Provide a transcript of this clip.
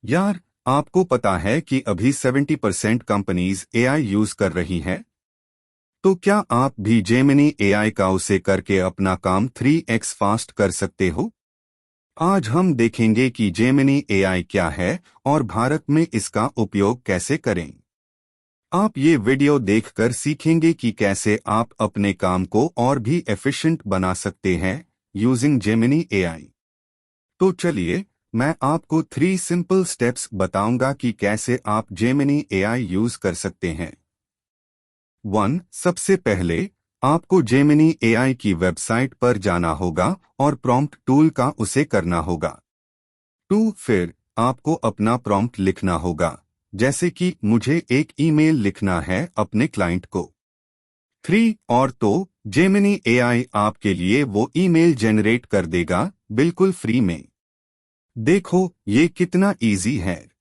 यार, आपको पता है कि अभी 70% कंपनीज एआई यूज कर रही हैं? तो क्या आप भी जेमिनी एआई का उसे करके अपना काम 3x फास्ट कर सकते हो? आज हम देखेंगे कि जेमिनी एआई क्या है और भारत में इसका उपयोग कैसे करें। आप ये वीडियो देखकर सीखेंगे कि कैसे आप अपने काम को और भी एफिशिएंट बना सकते हैं यूजिंग जेमिनी एआई। तो चलिए, मैं आपको 3 सिंपल स्टेप्स बताऊंगा कि कैसे आप जेमिनी एआई यूज कर सकते हैं। 1. सबसे पहले आपको जेमिनी एआई की वेबसाइट पर जाना होगा और प्रॉम्प्ट टूल का उसे करना होगा। 2. फिर आपको अपना प्रॉम्प्ट लिखना होगा, जैसे कि मुझे एक ईमेल लिखना है अपने क्लाइंट को। 3. और तो जेमिनी एआई आपके लिए वो ईमेल जनरेट कर देगा, बिल्कुल फ्री में। देखो ये कितना इजी है।